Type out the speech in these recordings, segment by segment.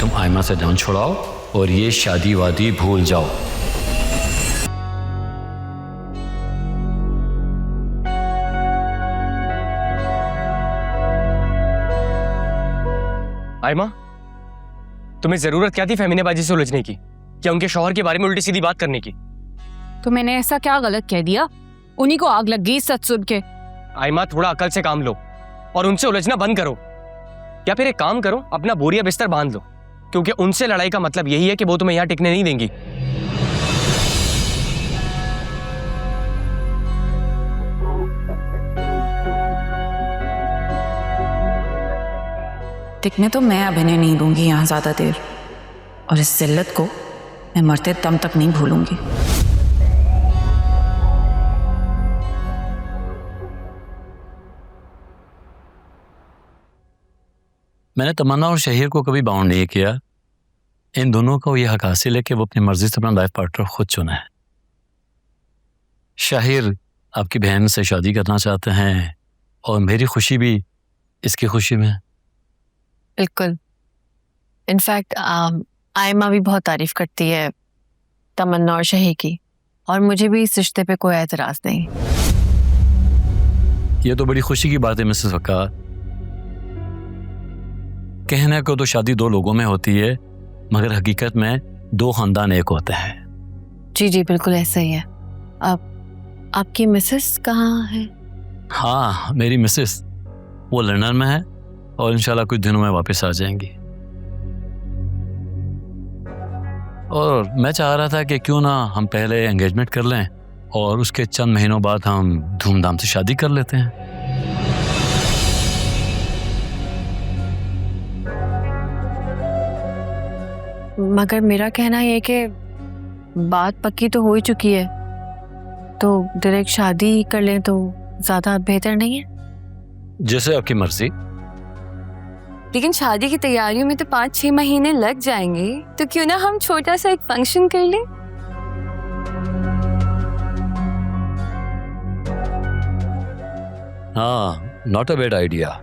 तुम आयमा से जान छुड़ाओ और ये शादी वादी भूल जाओ। आयमा, तुम्हें जरूरत क्या थी फैमिनेबाजी से उलझने की? क्या उनके शौहर के बारे में उल्टी सीधी बात करने की? तो मैंने ऐसा क्या गलत कह दिया? उन्हीं को आग लग गई सच सुन के। आयमा, थोड़ा अकल से काम लो और उनसे उलझना बंद करो। या फिर एक काम करो, अपना बोरिया बिस्तर बांध लो, क्योंकि उनसे लड़ाई का मतलब यही है कि वो तुम्हें यहां टिकने नहीं देंगी। टिकने तो मैं अभिनय नहीं दूंगी यहाँ ज्यादा देर, और इस जिल्लत को मैं मरते दम तक नहीं भूलूंगी। मैंने तमन्ना और शहीर को कभी बाउंड नहीं किया। इन दोनों को यह हक हासिल है कि वो अपनी मर्जी से अपना लाइफ पार्टनर खुद चुना है। शाहिर आपकी बहन से शादी करना चाहते हैं और मेरी खुशी भी इसकी खुशी में। बिल्कुल। इनफैक्ट आयमा भी बहुत तारीफ करती है तमन्ना और शहीर की, और मुझे भी इस रिश्ते पे कोई एतराज नहीं। ये तो बड़ी खुशी की बात है मिसेस वकार। कहने को तो शादी दो लोगों में होती है, मगर हकीकत में दो खानदान एक होते हैं। जी जी बिल्कुल ऐसा ही है। आपकी मिसेस कहाँ है? हाँ, मेरी मिसेस वो लंदन में है और इंशाल्लाह कुछ दिनों में वापस आ जाएंगी। और मैं चाह रहा था कि क्यों ना हम पहले एंगेजमेंट कर लें और उसके चंद महीनों बाद हम धूमधाम से शादी कर लेते हैं। मगर मेरा कहना ये कि बात पक्की तो हो ही चुकी है, तो डायरेक्ट शादी कर लें तो ज़्यादा बेहतर नहीं है? जैसे आपकी मर्जी। लेकिन शादी की तैयारियों में तो 5-6 महीने लग जाएंगे, तो क्यों ना हम छोटा सा एक फंक्शन कर लें? हाँ, not a bad idea.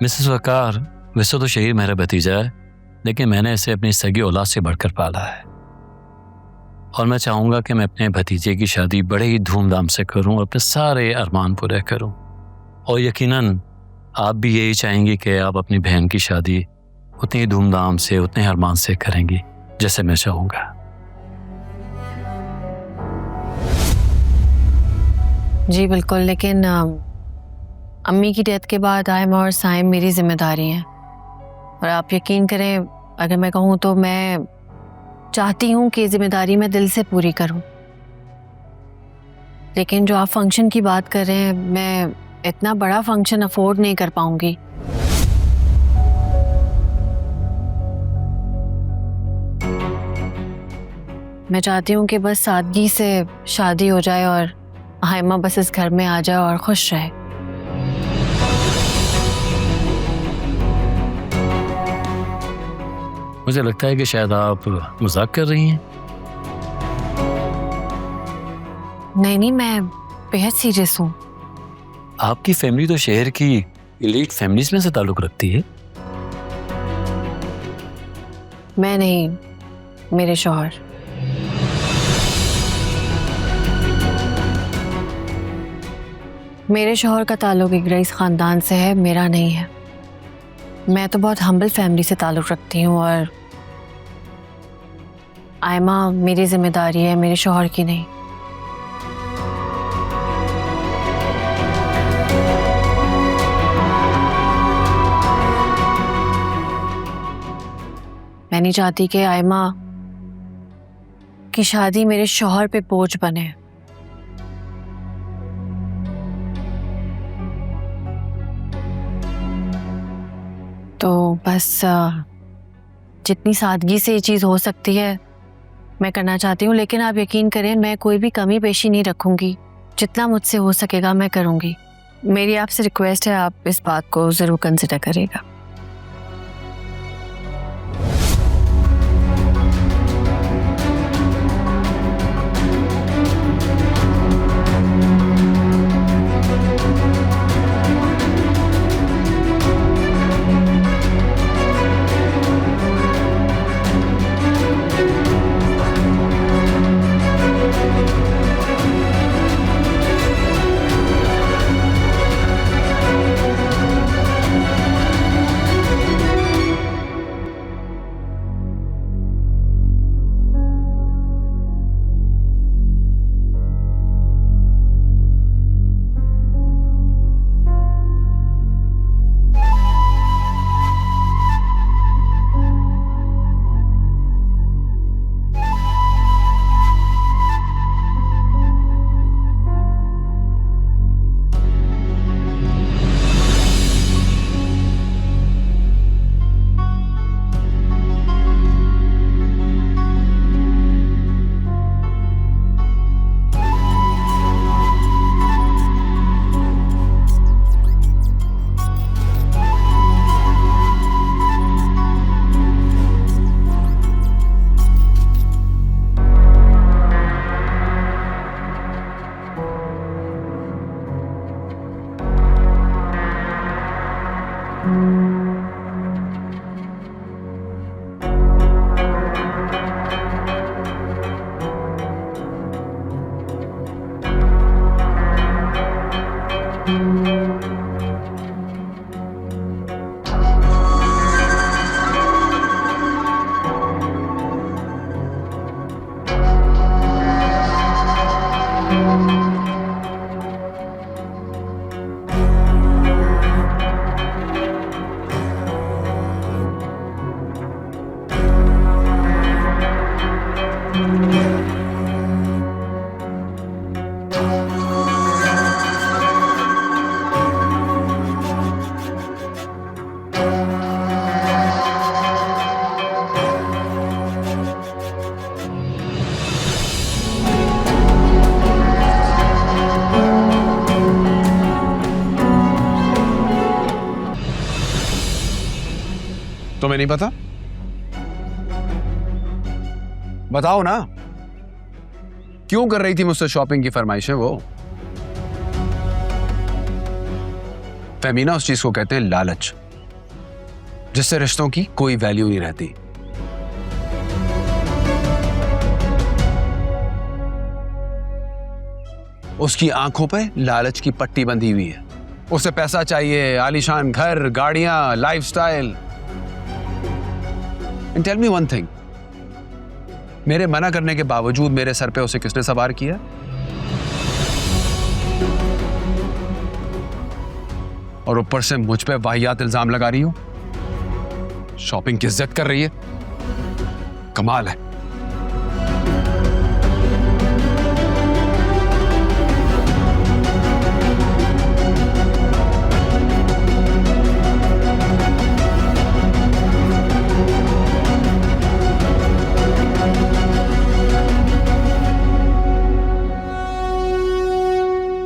Mrs Waqar, वैसे तो शहीर मेरा भतीजा है, लेकिन मैंने इसे अपनी सगी औलाद से बढ़कर पाला है और मैं चाहूँगा कि मैं अपने भतीजे की शादी बड़े ही धूमधाम से करूँ, अपने सारे अरमान पूरे करूँ। और यकीनन आप भी यही चाहेंगी कि आप अपनी बहन की शादी उतनी धूमधाम से, उतने अरमान से करेंगी जैसे मैं चाहूँगा। जी बिल्कुल, लेकिन अम्मी की डेथ के बाद आयमा और साइम मेरी जिम्मेदारी हैं, और आप यकीन करें, अगर मैं कहूँ तो मैं चाहती हूँ कि जिम्मेदारी मैं दिल से पूरी करूँ। लेकिन जो आप फंक्शन की बात कर रहे हैं, मैं इतना बड़ा फंक्शन अफोर्ड नहीं कर पाऊंगी। मैं चाहती हूँ कि बस सादगी से शादी हो जाए और आयमा बस इस घर में आ जाए और खुश रहे। मुझे लगता है कि शायद आप मजाक कर रही हैं। नहीं नहीं, मैं बेहद सीरियस हूँ। आपकी फैमिली तो शहर की एलीट फैमिलीज में से ताल्लुक रखती है। मैं नहीं, मेरे शौहर। मेरे शौहर का ताल्लुक एक रईस खानदान से है, मेरा नहीं है। मैं तो बहुत हम्बल फैमिली से ताल्लुक रखती हूँ, और आयमा मेरी जिम्मेदारी है, मेरे शौहर की नहीं। मैं नहीं चाहती कि आयमा की शादी मेरे शौहर पे बोझ बने। तो बस जितनी सादगी से ये चीज़ हो सकती है मैं करना चाहती हूँ, लेकिन आप यकीन करें, मैं कोई भी कमी पेशी नहीं रखूँगी। जितना मुझसे हो सकेगा मैं करूँगी। मेरी आपसे रिक्वेस्ट है, आप इस बात को ज़रूर कंसिडर करिएगा। तुम्हें नहीं पता? बताओ ना, क्यों कर रही थी मुझसे शॉपिंग की फरमाइशें वो? फेमिना उस चीज को कहते हैं लालच, जिससे रिश्तों की कोई वैल्यू नहीं रहती। उसकी आंखों पे लालच की पट्टी बंधी हुई है। उसे पैसा चाहिए, आलीशान घर, गाड़ियां, lifestyle. And tell me one thing, मेरे मना करने के बावजूद मेरे सर पे उसे किसने सवार किया? और ऊपर से मुझ पे वाहियात इल्जाम लगा रही हो। शॉपिंग की इज्जत कर रही है। कमाल है।